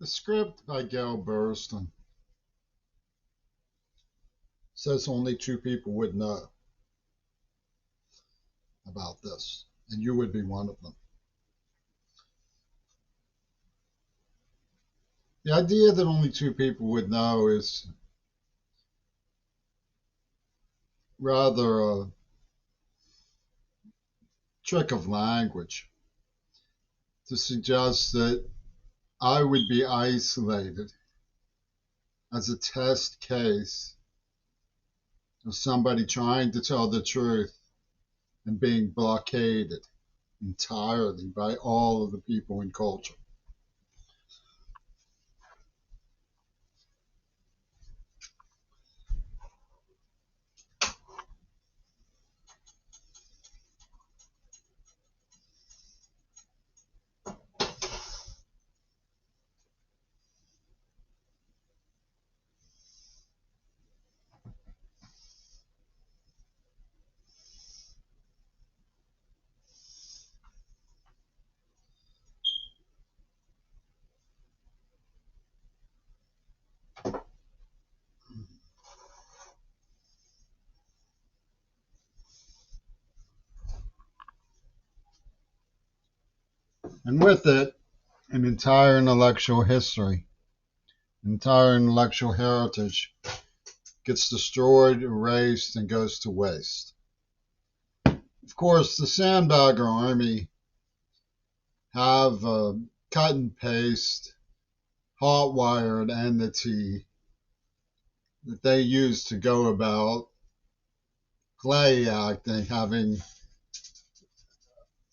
A script by Gail Burston says only two people would know about this, and you would be one of them. The idea that only two people would know is rather a trick of language to suggest that I would be isolated as a test case of somebody trying to tell the truth and being blockaded entirely by all of the people in culture. And with it, an entire intellectual history, entire intellectual heritage gets destroyed, erased, and goes to waste. Of course, the Sandbagger Army have a cut and paste, hot wired entity that they use to go about play acting, having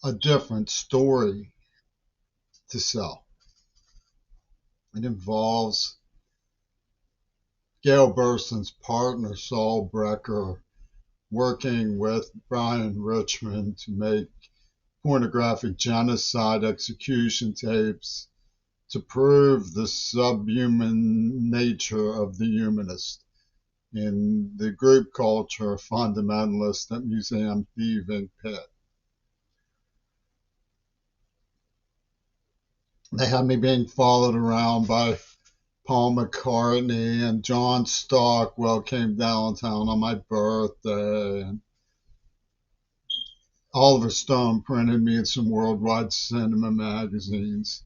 a different story to sell. It involves Gail Burston's partner, Saul Brecker, working with Brian Richmond to make pornographic genocide execution tapes to prove the subhuman nature of the humanist in the group culture fundamentalist at Museum Thieving Pit. They had me being followed around by Paul McCartney, and John Stockwell came downtown on my birthday, and Oliver Stone printed me in some worldwide cinema magazines.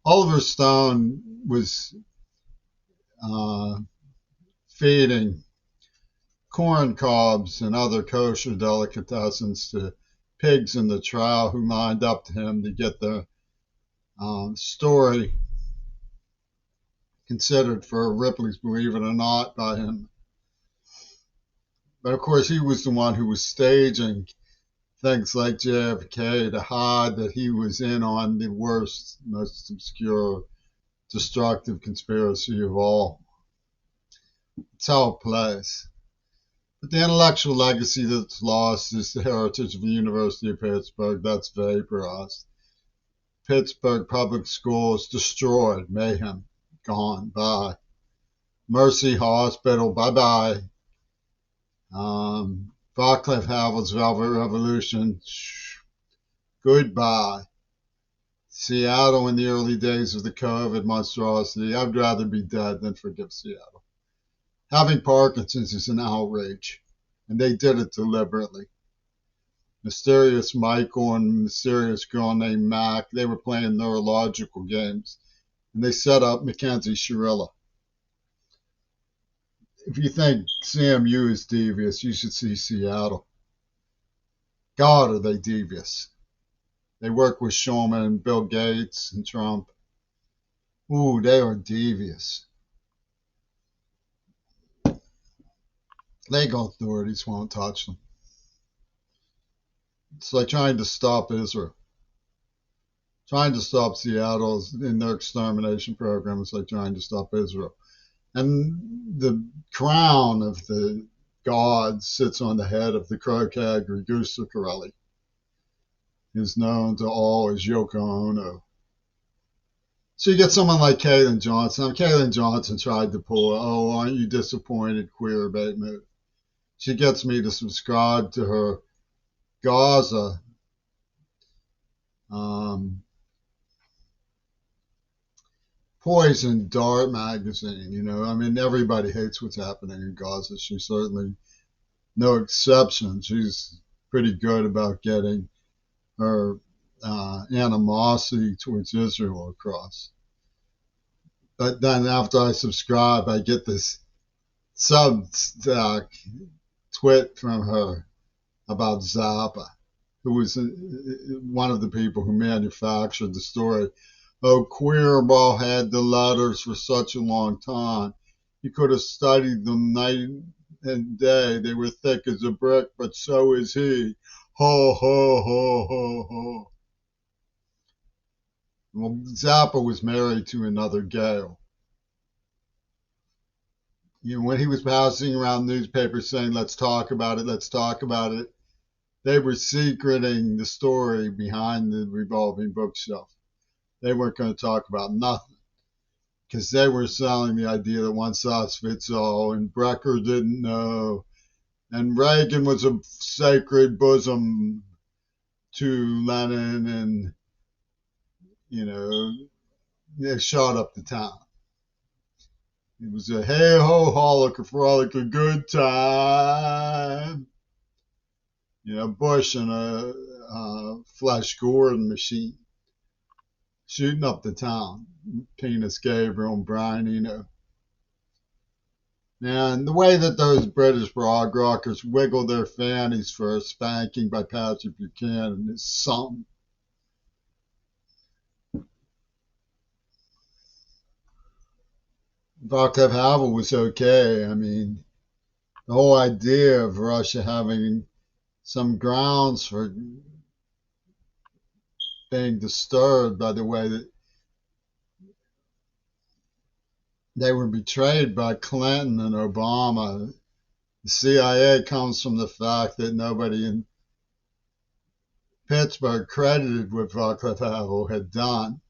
Oliver Stone was feeding corn cobs and other kosher delicatessens to pigs in the trough who lined up to him to get the story considered for Ripley's Believe It or Not by him. But of course, he was the one who was staging things like JFK to hide that he was in on the worst, most obscure, destructive conspiracy of all. It's how it plays. But the intellectual legacy that's lost is the heritage of the University of Pittsburgh that's vaporized. Pittsburgh public schools destroyed, mayhem, gone, bye. Mercy Hospital, bye-bye. Vaclav Havel's Velvet Revolution, goodbye. Seattle in the early days of the COVID monstrosity, I'd rather be dead than forgive Seattle. Having Parkinson's is an outrage, and they did it deliberately. Mysterious Michael and a mysterious girl named Mac, they were playing neurological games, and they set up Mackenzie Shirilla. If you think CMU is devious, you should see Seattle. God, are they devious. They work with Shulman and Bill Gates and Trump. Ooh, they are devious. Legal authorities won't touch them. It's like trying to stop Israel. Trying to stop Seattle in their extermination program is like trying to stop Israel. And the crown of the god sits on the head of the croquet Gusta Corelli, who's known to all as Yoko Ono. So you get someone like Caitlin Johnson. Caitlin Johnson tried to pull aren't you disappointed queer bait move. She gets me to subscribe to her Gaza Poison Dart magazine. I mean, everybody hates what's happening in Gaza. She's certainly no exception. She's pretty good about getting her animosity towards Israel across. But then after I subscribe, I get this Substack twit from her about Zappa, who was one of the people who manufactured the story. Oh, Queerball had the letters for such a long time. He could have studied them night and day. They were thick as a brick, but so is he. Ho, ho, ho, ho, ho. Well, Zappa was married to another Gail. When he was passing around newspapers saying, let's talk about it, let's talk about it, they were secreting the story behind the revolving bookshelf. They weren't going to talk about nothing because they were selling the idea that one size fits all, and Brecker didn't know, and Reagan was a sacred bosom to Lenin, and, they shot up the town. It was a hey-ho, frolic, a good time. Bush and a Flash Gordon machine shooting up the town. Penis Gabriel and Brian Eno. And the way that those British prog rockers wiggle their fannies for a spanking by Patrick Buchanan is something. Václav Havel was okay. I mean, the whole idea of Russia having some grounds for being disturbed by the way that they were betrayed by Clinton and Obama. The CIA comes from the fact that nobody in Pittsburgh credited what Václav Havel had done.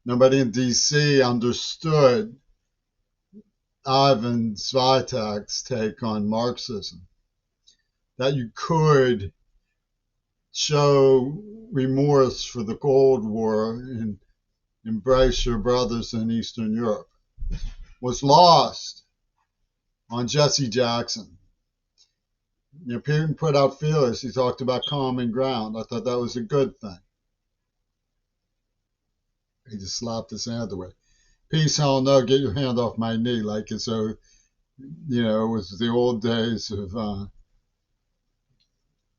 Nobody in D.C. understood Ivan Svitek's take on Marxism. That you could show remorse for the Cold War and embrace your brothers in Eastern Europe was lost on Jesse Jackson. Putin put out feelers. He talked about common ground. I thought that was a good thing. He just slapped his hand away. Peace, hell no, get your hand off my knee. Like as though, it was the old days of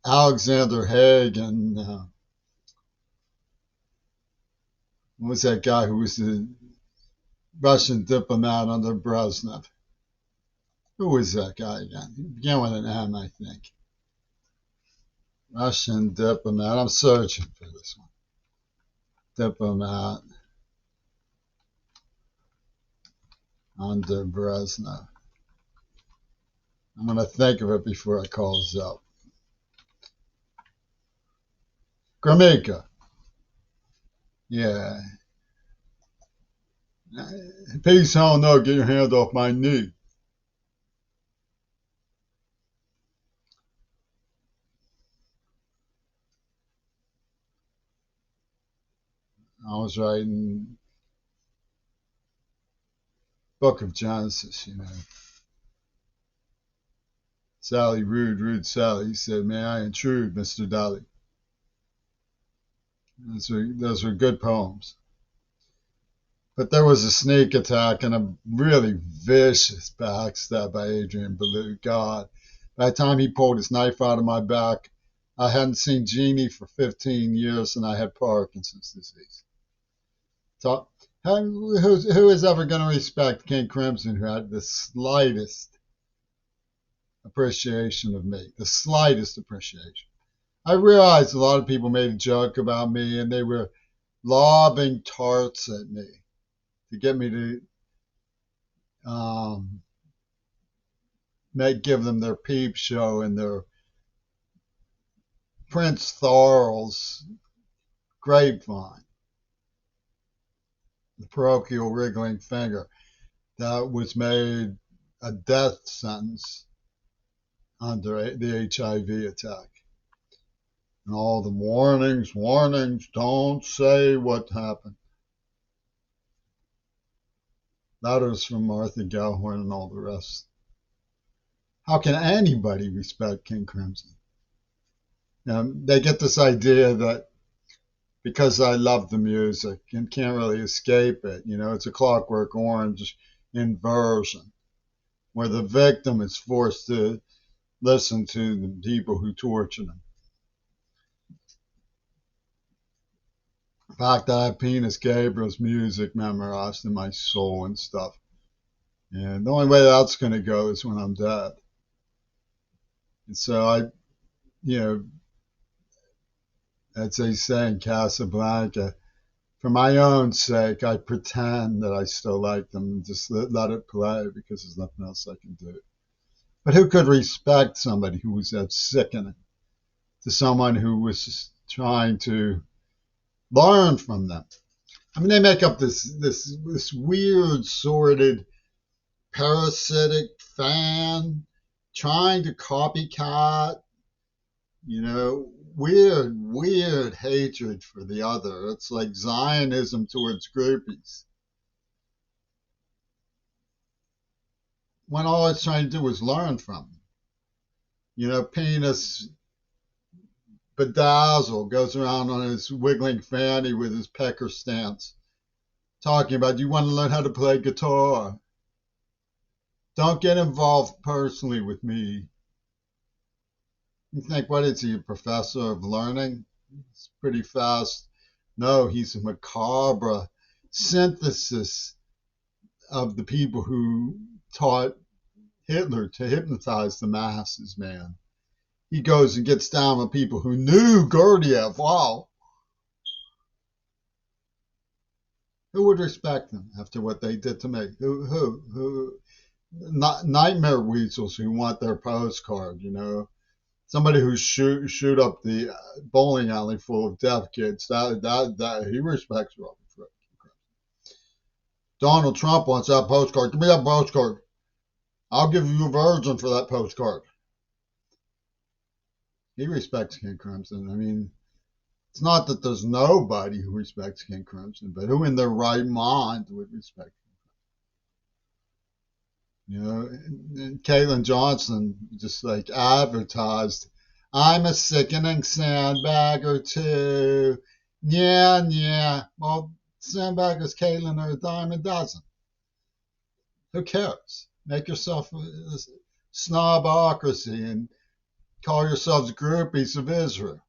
Alexander Haig and what was that guy who was the Russian diplomat under Brezhnev? Who was that guy again? He began with an M, I think. Russian diplomat. I'm searching for this one. Diplomat under Brezhnev. I'm going to think of it before I call this up. Gromyko. Yeah. Peace, hell no, get your hand off my knee. I was writing Book of Genesis, Sally rude Sally. He said, may I intrude, Mr. Daly? Those were good poems. But there was a sneak attack and a really vicious backstab by Adrian Belew. God, by the time he pulled his knife out of my back, I hadn't seen Jeannie for 15 years and I had Parkinson's disease. So, who is ever going to respect King Crimson, who had the slightest appreciation of me? The slightest appreciation. I realized a lot of people made a joke about me and they were lobbing tarts at me to get me to give them their peep show and their Prince Thorl's grapevine, the parochial wriggling finger that was made a death sentence under the HIV attack. And all the warnings, don't say what happened. letters from Martha Gellhorn and all the rest. How can anybody respect King Crimson? They get this idea that because I love the music and can't really escape it, it's a Clockwork Orange inversion where the victim is forced to listen to the people who torture them. The fact that I have Penis Gabriel's music memorized in my soul and stuff. And the only way that's going to go is when I'm dead. And so you know, as they say in Casablanca, for my own sake, I pretend that I still like them and just let it play because there's nothing else I can do. But who could respect somebody who was that sickening to someone who was trying to learn from them? I mean, they make up this weird, sordid, parasitic fan trying to copycat, weird hatred for the other. It's like Zionism towards groupies. When all it's trying to do is learn from them. Penis bedazzle goes around on his wiggling fanny with his pecker stance, talking about, you want to learn how to play guitar. Don't get involved personally with me. You think, what is he, a professor of learning? It's pretty fast. No, he's a macabre synthesis of the people who taught Hitler to hypnotize the masses, man. He goes and gets down with people who knew Gurdjieff. Wow. Who would respect them after what they did to me? Who? Not nightmare weasels who want their postcard, Somebody who shoot up the bowling alley full of deaf kids. That he respects Robert Fripp. Donald Trump wants that postcard. Give me that postcard. I'll give you a virgin for that postcard. He respects King Crimson. I mean, it's not that there's nobody who respects King Crimson, but who in their right mind would respect him? And Caitlin Johnson just like advertised, I'm a sickening sandbagger too. Yeah. Well, sandbaggers, Caitlin, are a dime a dozen. Who cares? Make yourself a snobocracy and call yourselves groupies of Israel.